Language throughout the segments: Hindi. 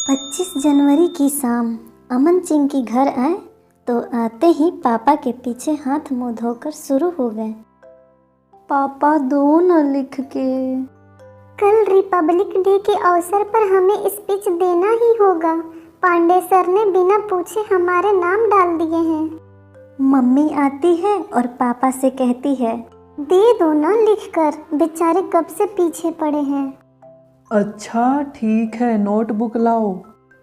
25 जनवरी की शाम अमन चिंकी घर आए तो आते ही पापा के पीछे हाथ मुंह धोकर शुरू हो गए। पापा दो न लिख के। कल रिपब्लिक डे के अवसर पर हमें स्पीच देना ही होगा। पांडे सर ने बिना पूछे हमारे नाम डाल दिए हैं। मम्मी आती है और पापा से कहती है, दे दो ना लिखकर, बेचारे कब से पीछे पड़े हैं। अच्छा ठीक है, नोटबुक लाओ।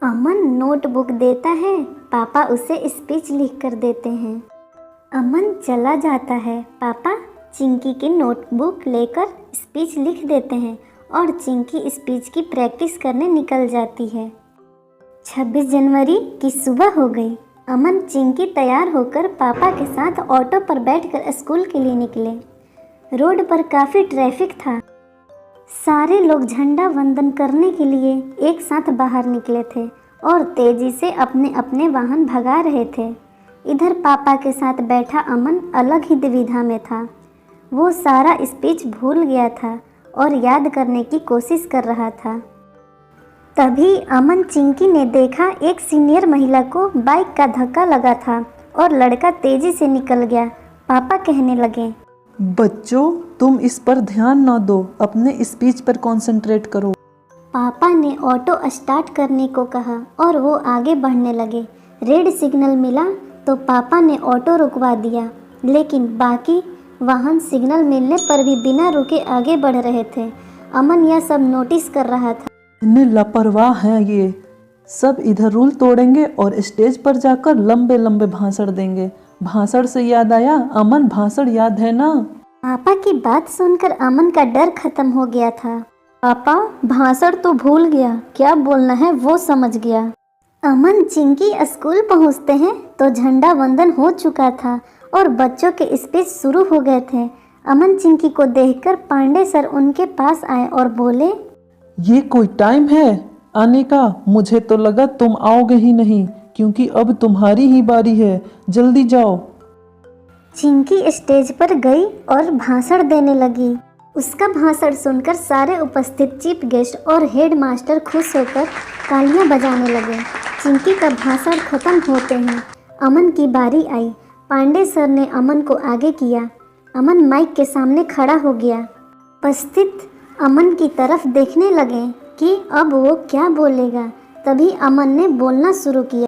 अमन नोटबुक देता है, पापा उसे स्पीच लिख कर देते हैं। अमन चला जाता है, पापा चिंकी की नोटबुक लेकर स्पीच लिख देते हैं और चिंकी स्पीच की प्रैक्टिस करने निकल जाती है। 26 जनवरी की सुबह हो गई। अमन चिंकी तैयार होकर पापा के साथ ऑटो पर बैठकर स्कूल के लिए निकले। रोड पर काफ़ी ट्रैफिक था। सारे लोग झंडा वंदन करने के लिए एक साथ बाहर निकले थे और तेजी से अपने अपने वाहन भगा रहे थे। इधर पापा के साथ बैठा अमन अलग ही दुविधा में था। वो सारा स्पीच भूल गया था और याद करने की कोशिश कर रहा था। तभी अमन चिंकी ने देखा एक सीनियर महिला को बाइक का धक्का लगा था और लड़का तेजी से निकल गया। पापा कहने लगे, बच्चों तुम इस पर ध्यान न दो, अपने स्पीच पर कंसंट्रेट करो। पापा ने ऑटो स्टार्ट करने को कहा और वो आगे बढ़ने लगे। रेड सिग्नल मिला तो पापा ने ऑटो रुकवा दिया, लेकिन बाकी वाहन सिग्नल मिलने पर भी बिना रुके आगे बढ़ रहे थे। अमन यह सब नोटिस कर रहा था। इतने लापरवाह हैं ये सब, इधर रूल तोड़ेंगे और स्टेज पर जाकर लंबे लंबे भाषण देंगे। भाषण से याद आया, अमन भाषण याद है ना? पापा की बात सुनकर अमन का डर खत्म हो गया था। पापा भाषण तो भूल गया, क्या बोलना है वो समझ गया। अमन चिंकी स्कूल पहुंचते हैं तो झंडा वंदन हो चुका था और बच्चों के स्पीच शुरू हो गए थे। अमन चिंकी को देखकर पांडे सर उनके पास आए और बोले, ये कोई टाइम है आने का? मुझे तो लगा तुम आओगे ही नहीं, क्योंकि अब तुम्हारी ही बारी है, जल्दी जाओ। चिंकी स्टेज पर गई और भाषण देने लगी। उसका भाषण सुनकर सारे उपस्थित चीफ गेस्ट और हेड मास्टर खुश होकर तालियां बजाने लगे। चिंकी का भाषण खत्म होते ही अमन की बारी आई। पांडे सर ने अमन को आगे किया। अमन माइक के सामने खड़ा हो गया। उपस्थित अमन की तरफ देखने लगे कि अब वो क्या बोलेगा। तभी अमन ने बोलना शुरू किया।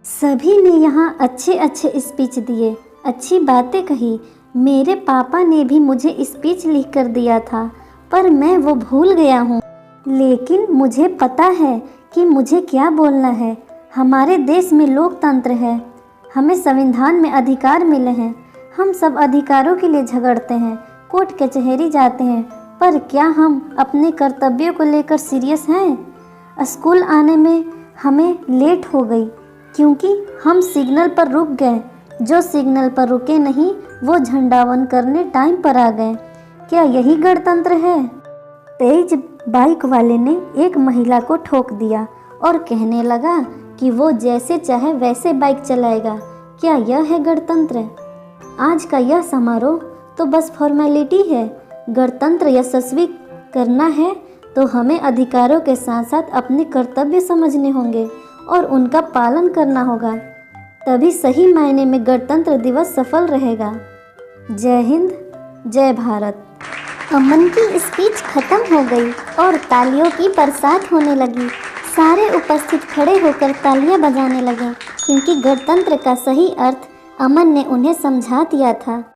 सभी ने यहाँ अच्छे अच्छे स्पीच दिए, अच्छी बातें कही। मेरे पापा ने भी मुझे स्पीच लिख कर दिया था, पर मैं वो भूल गया हूँ। लेकिन मुझे पता है कि मुझे क्या बोलना है। हमारे देश में लोकतंत्र है, हमें संविधान में अधिकार मिले हैं। हम सब अधिकारों के लिए झगड़ते हैं, कोर्ट कचहरी जाते हैं, पर क्या हम अपने कर्तव्यों को लेकर सीरियस हैं? स्कूल आने में हमें लेट हो गई क्योंकि हम सिग्नल पर रुक गए। जो सिग्नल पर रुके नहीं वो झंडावन करने टाइम पर आ गए। क्या यही गणतंत्र है? तेज बाइक वाले ने एक महिला को ठोक दिया और कहने लगा कि वो जैसे चाहे वैसे बाइक चलाएगा। क्या यह है गणतंत्र? आज का यह समारोह तो बस फॉर्मेलिटी है। गणतंत्र यशस्वी करना है तो हमें अधिकारों के साथ साथ अपने कर्तव्य समझने होंगे और उनका पालन करना होगा, तभी सही मायने में गणतंत्र दिवस सफल रहेगा। जय हिंद, जय भारत। अमन की स्पीच खत्म हो गई और तालियों की बरसात होने लगी। सारे उपस्थित खड़े होकर तालियां बजाने लगे क्योंकि गणतंत्र का सही अर्थ अमन ने उन्हें समझा दिया था।